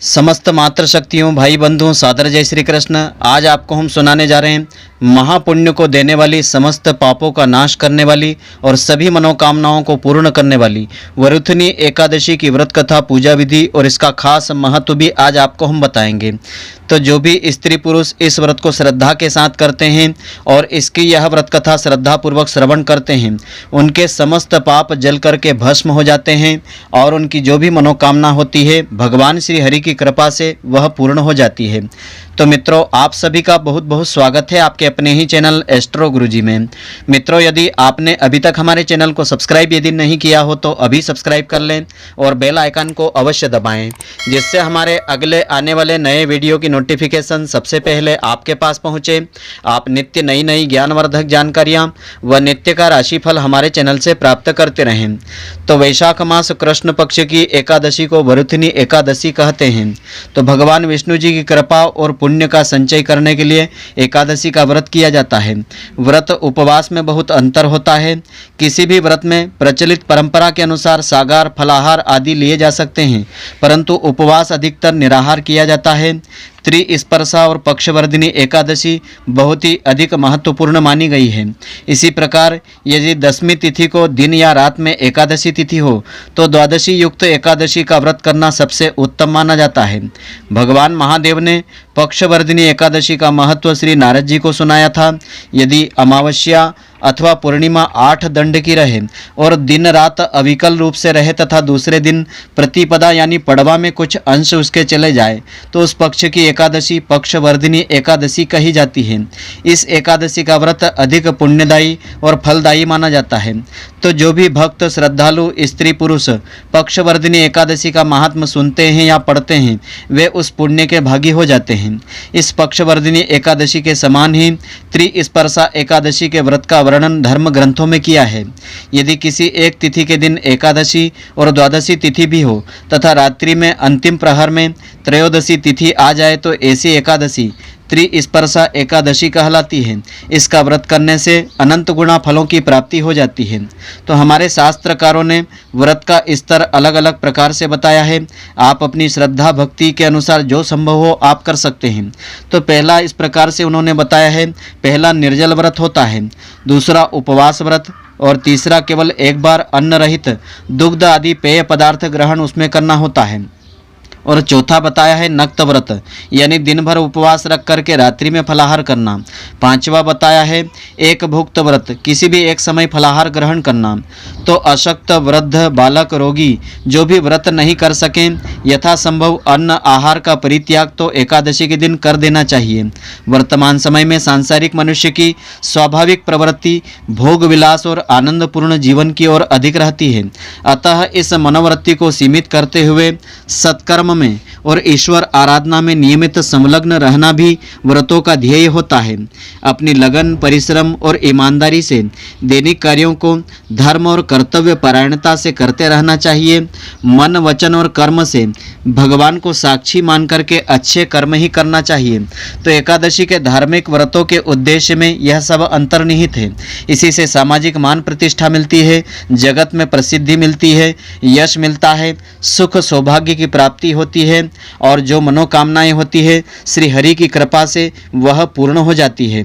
समस्त मातृशक्तियों भाई बंधुओं सादर जय श्री कृष्ण। आज आपको हम सुनाने जा रहे हैं महापुण्य को देने वाली, समस्त पापों का नाश करने वाली और सभी मनोकामनाओं को पूर्ण करने वाली वरुथनी एकादशी की व्रत कथा, पूजा विधि और इसका खास महत्व भी आज आपको हम बताएंगे। तो जो भी स्त्री पुरुष इस व्रत को श्रद्धा के साथ करते हैं और इसकी यह व्रत कथा श्रद्धापूर्वक श्रवण करते हैं, उनके समस्त पाप जल करके भस्म हो जाते हैं और उनकी जो भी मनोकामना होती है भगवान श्री हरि की कृपा से वह पूर्ण हो जाती है। तो मित्रों, आप सभी का बहुत बहुत स्वागत है आपके अपने ही चैनल एस्ट्रो गुरुजी में। मित्रों, यदि आपने अभी तक हमारे चैनल को सब्सक्राइब यदि नहीं किया हो तो अभी सब्सक्राइब कर लें और बेल आइकन को अवश्य दबाएं, जिससे हमारे अगले आने वाले नए वीडियो की नोटिफिकेशन सबसे पहले आपके पास पहुंचे। आप नित्य नई नई ज्ञानवर्धक जानकारियां व नित्य का राशिफल हमारे चैनल से प्राप्त करते रहें। तो वैशाख मास कृष्ण पक्ष की एकादशी को वरुथनी एकादशी कहते हैं। तो भगवान विष्णु जी की कृपा और पुण्य का संचय करने के लिए एकादशी का व्रत किया जाता है। व्रत उपवास में बहुत अंतर होता है। किसी भी व्रत में प्रचलित परंपरा के अनुसार सागार, फलाहार आदि लिए जा सकते हैं, परंतु उपवास अधिकतर निराहार किया जाता है। त्रिस्पर्शा और पक्षवर्धिनी एकादशी बहुत ही अधिक महत्वपूर्ण मानी गई है। इसी प्रकार यदि दशमी तिथि को दिन या रात में एकादशी तिथि हो तो द्वादशी युक्त एकादशी का व्रत करना सबसे उत्तम माना जाता है। भगवान महादेव ने पक्षवर्धिनी एकादशी का महत्व श्री नारद जी को सुनाया था। यदि अमावस्या अथवा पूर्णिमा 8 दंड की रहे और दिन रात अविकल रूप से रहे तथा दूसरे दिन प्रतिपदा यानी पड़वा में कुछ अंश उसके चले जाए तो उस पक्ष की एकादशी पक्षवर्धिनी एकादशी कही जाती है। इस एकादशी का व्रत अधिक पुण्यदायी और फलदायी माना जाता है। तो जो भी भक्त श्रद्धालु स्त्री पुरुष पक्षवर्धिनी एकादशी का महात्म सुनते हैं या पढ़ते हैं, वे उस पुण्य के भागी हो जाते हैं। इस पक्षवर्धिनी एकादशी के समान ही त्रिस्पर्शा एकादशी के व्रत का वर्णन धर्म ग्रंथों में किया है। यदि किसी एक तिथि के दिन एकादशी और द्वादशी तिथि भी हो तथा रात्रि में अंतिम प्रहर में त्रयोदशी तिथि आ जाए तो ऐसी एकादशी त्रिस्पर्शा एकादशी कहलाती है। इसका व्रत करने से अनंत गुणा फलों की प्राप्ति हो जाती है। तो हमारे शास्त्रकारों ने व्रत का स्तर अलग अलग प्रकार से बताया है। आप अपनी श्रद्धा भक्ति के अनुसार जो संभव हो आप कर सकते हैं। तो पहला इस प्रकार से उन्होंने बताया है, पहला निर्जल व्रत होता है, दूसरा उपवास व्रत और तीसरा केवल एक बार अन्न रहित दुग्ध आदि पेय पदार्थ ग्रहण उसमें करना होता है और चौथा बताया है नक्त व्रत, यानी दिन भर उपवास रख करके रात्रि में फलाहार करना। पांचवा बताया है एक भुक्त व्रत, किसी भी एक समय फलाहार ग्रहण करना। तो अशक्त, वृद्ध, बालक, रोगी जो भी व्रत नहीं कर सकें, यथासंभव अन्न आहार का परित्याग तो एकादशी के दिन कर देना चाहिए। वर्तमान समय में सांसारिक मनुष्य की स्वाभाविक प्रवृत्ति भोग विलास और आनंदपूर्ण जीवन की ओर अधिक रहती है। अतः इस मनोवृत्ति को सीमित करते हुए सत्कर्म में और ईश्वर आराधना में नियमित संलग्न रहना भी व्रतों का ध्येय होता है। अपनी लगन, परिश्रम और ईमानदारी से दैनिक कार्यों को धर्म और कर्तव्य परायणता से करते रहना चाहिए। मन, वचन और कर्म से भगवान को साक्षी मान करके अच्छे कर्म ही करना चाहिए। तो एकादशी के धार्मिक व्रतों के उद्देश्य में यह सब अंतर्निहित है। इसी से सामाजिक मान प्रतिष्ठा मिलती है, जगत में प्रसिद्धि मिलती है, यश मिलता है, सुख सौभाग्य की प्राप्ति होती है और जो मनोकामनाएं होती है श्री हरि की कृपा से वह पूर्ण हो जाती है।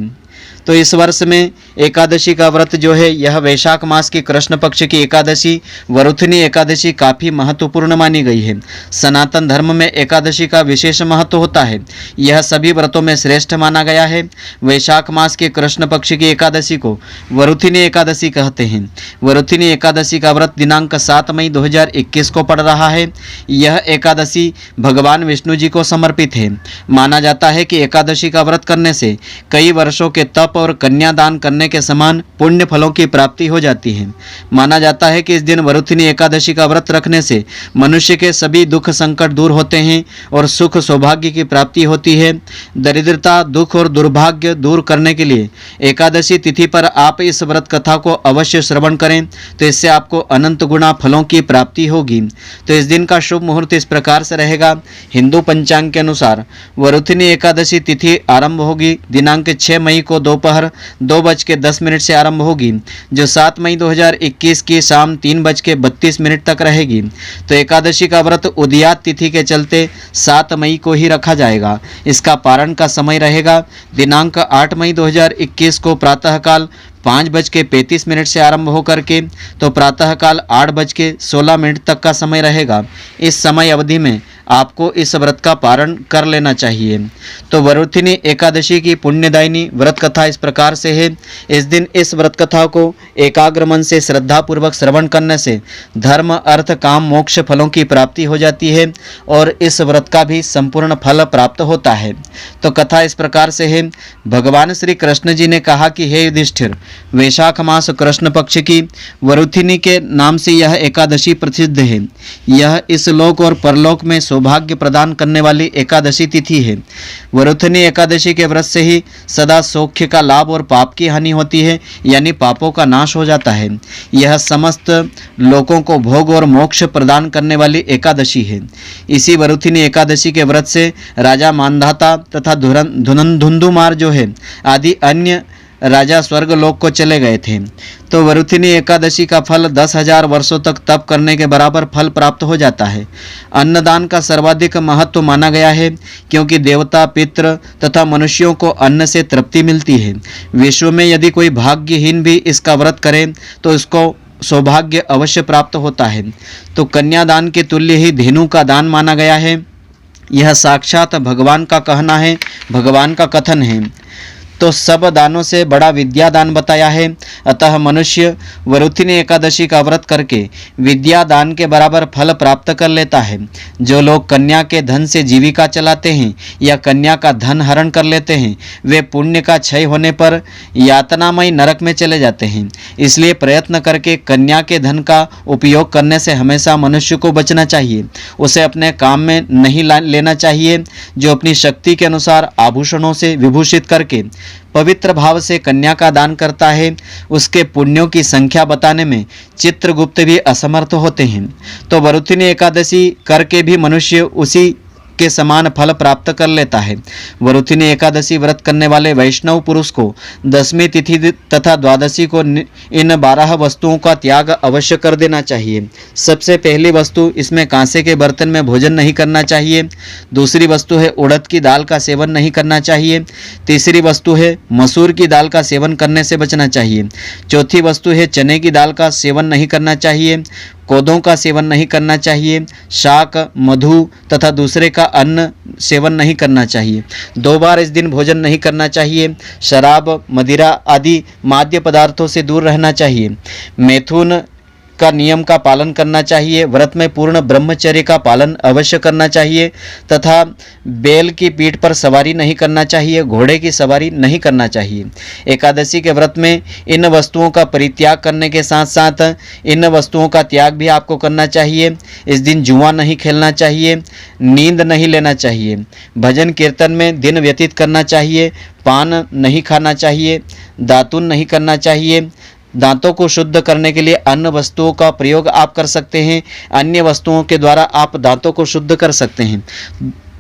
तो इस वर्ष में एकादशी का व्रत जो है यह वैशाख मास की कृष्ण पक्ष की एकादशी वरुथनी एकादशी काफ़ी महत्वपूर्ण मानी गई है। सनातन धर्म में एकादशी का विशेष महत्व होता है। यह सभी व्रतों में श्रेष्ठ माना गया है। वैशाख मास के कृष्ण पक्ष की एकादशी को वरुथनी एकादशी कहते हैं। वरुथनी एकादशी का व्रत दिनांक 7 मई 2021 को पड़ रहा है। यह एकादशी भगवान विष्णु जी को समर्पित है। माना जाता है कि एकादशी का व्रत करने से कई वर्षों के तप और कन्यादान करने के समान पुण्य फलों की प्राप्ति हो जाती है। माना जाता है कि इस दिन वरुथनी एकादशी का व्रत रखने से मनुष्य के सभी दुख संकट दूर होते हैं और सुख सौभाग्य की प्राप्ति होती है। दरिद्रता, दुख और दुर्भाग्य दूर करने के लिए एकादशी तिथि पर आप इस व्रत कथा को अवश्य श्रवण करें, तो इससे आपको अनंत गुणा फलों की प्राप्ति होगी। तो इस दिन का शुभ मुहूर्त इस प्रकार से रहेगा। हिंदू पंचांग के अनुसार वरुथनी एकादशी तिथि आरंभ होगी दिनांक 6 मई को दोपहर दोपहर 2:10 से आरंभ होगी, जो 7 मई 2021 की शाम 3:32 तक रहेगी। तो एकादशी का व्रत उदयात तिथि के चलते 7 मई को ही रखा जाएगा। इसका पारण का समय रहेगा दिनांक 8 मई 2021 को प्रातःकाल 5:35 से आरंभ होकर के तो प्रातःकाल 8:16 तक का समय रहेगा। इस समय अवधि में आपको इस व्रत का पारण कर लेना चाहिए। तो वरुथिनी एकादशी की पुण्यदायिनी व्रत कथा इस प्रकार से है। इस दिन इस व्रत कथा को एकाग्र मन से श्रद्धापूर्वक श्रवण करने से धर्म अर्थ काम मोक्ष फलों की प्राप्ति हो जाती है और इस व्रत का भी संपूर्ण फल प्राप्त होता है। तो कथा इस प्रकार से है। भगवान श्री कृष्ण जी ने कहा कि हे युधिष्ठिर, वैशाख मास कृष्ण पक्ष की वरुथिनी के नाम से यह एकादशी प्रसिद्ध है। यह इस लोक और परलोक में सौभाग्य प्रदान करने वाली एकादशी तिथि है। वरुथिनी एकादशी के व्रत से ही सदा सौख्य का लाभ और पाप की हानि होती है, यानी पापों का नाश हो जाता है। यह समस्त लोगों को भोग और मोक्ष प्रदान करने वाली एकादशी है। इसी वरुथिनी एकादशी के व्रत से राजा मांधाता तथा धुंधुमार जो है आदि अन्य राजा स्वर्ग लोक को चले गए थे। तो वरुथिनी एकादशी का फल 10,000 वर्षों तक तप करने के बराबर फल प्राप्त हो जाता है। अन्नदान का सर्वाधिक महत्व माना गया है, क्योंकि देवता पितृ तथा मनुष्यों को अन्न से तृप्ति मिलती है। विश्व में यदि कोई भाग्यहीन भी इसका व्रत करे तो इसको सौभाग्य अवश्य प्राप्त होता है। तो कन्यादान के तुल्य ही धेनु का दान माना गया है। यह साक्षात भगवान का कहना है, भगवान का कथन है। तो सब दानों से बड़ा विद्या दान बताया है। अतः मनुष्य वरुथिनी एकादशी का व्रत करके विद्या दान के बराबर फल प्राप्त कर लेता है। जो लोग कन्या के धन से जीविका चलाते हैं या कन्या का धन हरण कर लेते हैं, वे पुण्य का क्षय होने पर यातनामय नरक में चले जाते हैं। इसलिए प्रयत्न करके कन्या के धन का उपयोग करने से हमेशा मनुष्य को बचना चाहिए। उसे अपने काम में नहीं लेना चाहिए। जो अपनी शक्ति के अनुसार आभूषणों से विभूषित करके पवित्र भाव से कन्या का दान करता है, उसके पुण्यों की संख्या बताने में चित्रगुप्त भी असमर्थ होते हैं। तो वरुथिनी एकादशी करके भी मनुष्य उसी के समान फल प्राप्त कर लेता है। वरुथिनी एकादशी व्रत करने वाले वैष्णव पुरुष को 10वीं तिथि तथा द्वादशी को इन 12 वस्तुओं का त्याग अवश्य कर देना चाहिए। सबसे पहली वस्तु, इसमें कांसे के बर्तन में भोजन नहीं करना चाहिए। दूसरी वस्तु है उड़द की दाल का सेवन नहीं करना चाहिए। तीसरी वस्तु है मसूर की दाल का सेवन करने से बचना चाहिए। चौथी वस्तु है चने की दाल का सेवन नहीं करना चाहिए। कोदों का सेवन नहीं करना चाहिए। शाक मधु तथा दूसरे का अन्न सेवन नहीं करना चाहिए। 2 बार इस दिन भोजन नहीं करना चाहिए। शराब मदिरा आदि माद्य पदार्थों से दूर रहना चाहिए। मैथुन का नियम का पालन करना चाहिए। व्रत में पूर्ण ब्रह्मचर्य का पालन अवश्य करना चाहिए तथा बैल की पीठ पर सवारी नहीं करना चाहिए, घोड़े की सवारी नहीं करना चाहिए। एकादशी के व्रत में इन वस्तुओं का परित्याग करने के साथ साथ इन वस्तुओं का त्याग भी आपको करना चाहिए। इस दिन जुआ नहीं खेलना चाहिए, नींद नहीं लेना चाहिए, भजन कीर्तन में दिन व्यतीत करना चाहिए, पान नहीं खाना चाहिए, दातुन नहीं करना चाहिए। दांतों को शुद्ध करने के लिए अन्य वस्तुओं का प्रयोग आप कर सकते हैं। अन्य वस्तुओं के द्वारा आप दांतों को शुद्ध कर सकते हैं।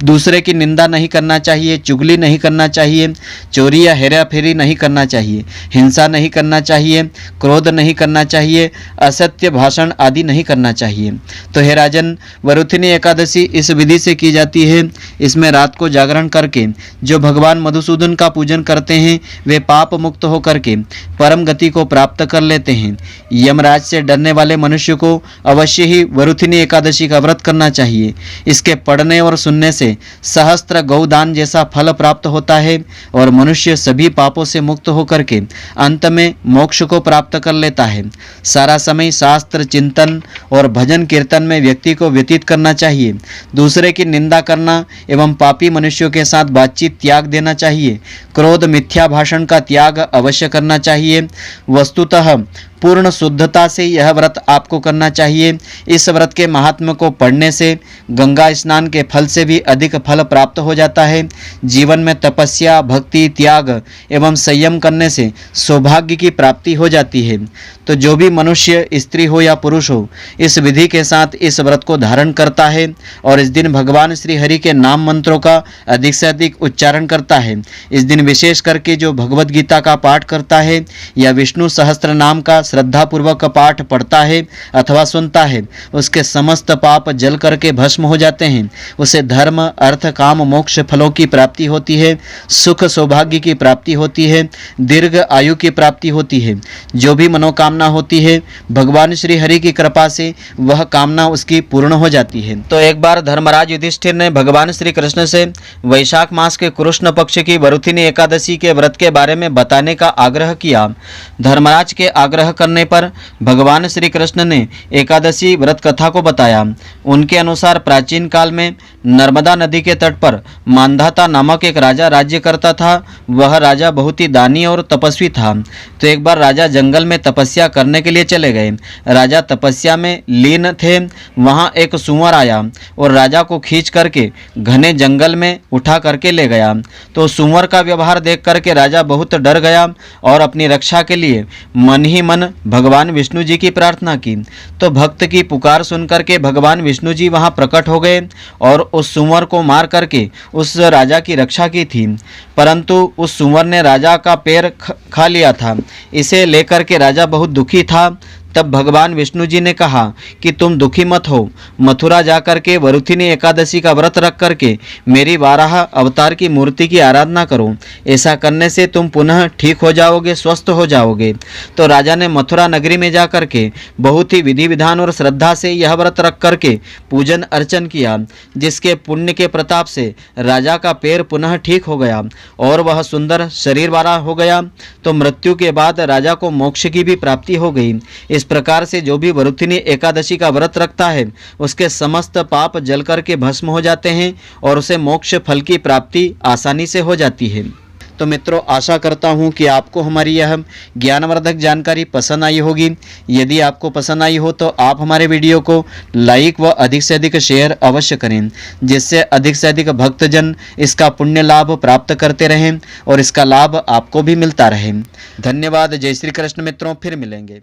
दूसरे की निंदा नहीं करना चाहिए, चुगली नहीं करना चाहिए, चोरी या हेरा फेरी नहीं करना चाहिए, हिंसा नहीं करना चाहिए, क्रोध नहीं करना चाहिए, असत्य भाषण आदि नहीं करना चाहिए। तो हे राजन, वरुथिनी एकादशी इस विधि से की जाती है। इसमें रात को जागरण करके जो भगवान मधुसूदन का पूजन करते हैं वे पाप मुक्त होकर के परम गति को प्राप्त कर लेते हैं। यमराज से डरने वाले मनुष्य को अवश्य ही वरुथिनी एकादशी का व्रत करना चाहिए। इसके पढ़ने और सुनने से सहस्त्र गौदान जैसा फल प्राप्त होता है और मनुष्य सभी पापों से मुक्त होकर के अंत में मोक्ष को प्राप्त कर लेता है। सारा समय शास्त्र चिंतन और भजन कीर्तन में व्यक्ति को व्यतीत करना चाहिए। दूसरे की निंदा करना एवं पापी मनुष्यों के साथ बातचीत त्याग देना चाहिए। क्रोध मिथ्या भाषण का त्याग अवश्य करना चाहिए। वस्तुतः पूर्ण शुद्धता से यह व्रत आपको करना चाहिए। इस व्रत के महात्म्य को पढ़ने से गंगा स्नान के फल से भी अधिक फल प्राप्त हो जाता है। जीवन में तपस्या, भक्ति, त्याग एवं संयम करने से सौभाग्य की प्राप्ति हो जाती है। तो जो भी मनुष्य, स्त्री हो या पुरुष हो, इस विधि के साथ इस व्रत को धारण करता है और इस दिन भगवान श्री हरि के नाम मंत्रों का अधिक से अधिक उच्चारण करता है। इस दिन विशेष करके जो भगवद गीता का पाठ करता है या विष्णु सहस्त्र नाम का श्रद्धापूर्वक पाठ पढ़ता है अथवा सुनता है, उसके समस्त पाप जल करके भस्म हो जाते हैं। उसे धर्म, अर्थ, काम, मोक्ष फलों की प्राप्ति होती है, सुख सौभाग्य की प्राप्ति होती है, दीर्घ आयु की प्राप्ति होती है। जो भी मनोकामना होती है, भगवान श्री हरि की कृपा से वह कामना उसकी पूर्ण हो जाती है। तो एक बार धर्मराज युधिष्ठिर ने भगवान श्री कृष्ण से वैशाख मास के कृष्ण पक्ष की वरुथिनी एकादशी के व्रत के बारे में बताने का आग्रह किया। धर्मराज के आग्रह करने पर भगवान श्री कृष्ण ने एकादशी व्रत कथा को बताया। उनके अनुसार प्राचीन काल में नर्मदा नदी के तट पर मांधाता नामक एक राजा राज्य करता था। वह राजा बहुत ही दानी और तपस्वी था। तो एक बार राजा जंगल में तपस्या करने के लिए चले गए। राजा तपस्या में लीन थे। वहाँ एक सूअर आया और राजा को खींच करके घने जंगल में उठा करके ले गया। तो सूअर का व्यवहार देख करके राजा बहुत डर गया और अपनी रक्षा के लिए मन ही मन भगवान विष्णु जी की प्रार्थना की। तो भक्त की पुकार सुन करके भगवान विष्णु जी वहाँ प्रकट हो गए और उस सूअर को मार करके उस राजा की रक्षा की थी। परंतु उस सूअर ने राजा का पैर खा लिया था। इसे लेकर के राजा बहुत दुखी था। तब भगवान विष्णु जी ने कहा कि तुम दुखी मत हो, मथुरा जाकर के वरुथिनी एकादशी का व्रत रख करके मेरी वाराह अवतार की मूर्ति की आराधना करो। ऐसा करने से तुम पुनः ठीक हो जाओगे, स्वस्थ हो जाओगे। तो राजा ने मथुरा नगरी में जा करके बहुत ही विधि विधान और श्रद्धा से यह व्रत रख करके पूजन अर्चन किया, जिसके पुण्य के प्रताप से राजा का पैर पुनः ठीक हो गया और वह सुंदर शरीर वाला हो गया। तो मृत्यु के बाद राजा को मोक्ष की भी प्राप्ति हो गई। इस प्रकार से जो भी वरुथिनी एकादशी का व्रत रखता है, उसके समस्त पाप जल करके भस्म हो जाते हैं और उसे मोक्ष फल की प्राप्ति आसानी से हो जाती है। तो मित्रों, आशा करता हूँ कि आपको हमारी यह ज्ञानवर्धक जानकारी पसंद आई होगी। यदि आपको पसंद आई हो तो आप हमारे वीडियो को लाइक व अधिक से अधिक शेयर अवश्य करें, जिससे अधिक से अधिक भक्तजन इसका पुण्य लाभ प्राप्त करते रहें और इसका लाभ आपको भी मिलता रहे। धन्यवाद। जय श्री कृष्ण मित्रों, फिर मिलेंगे।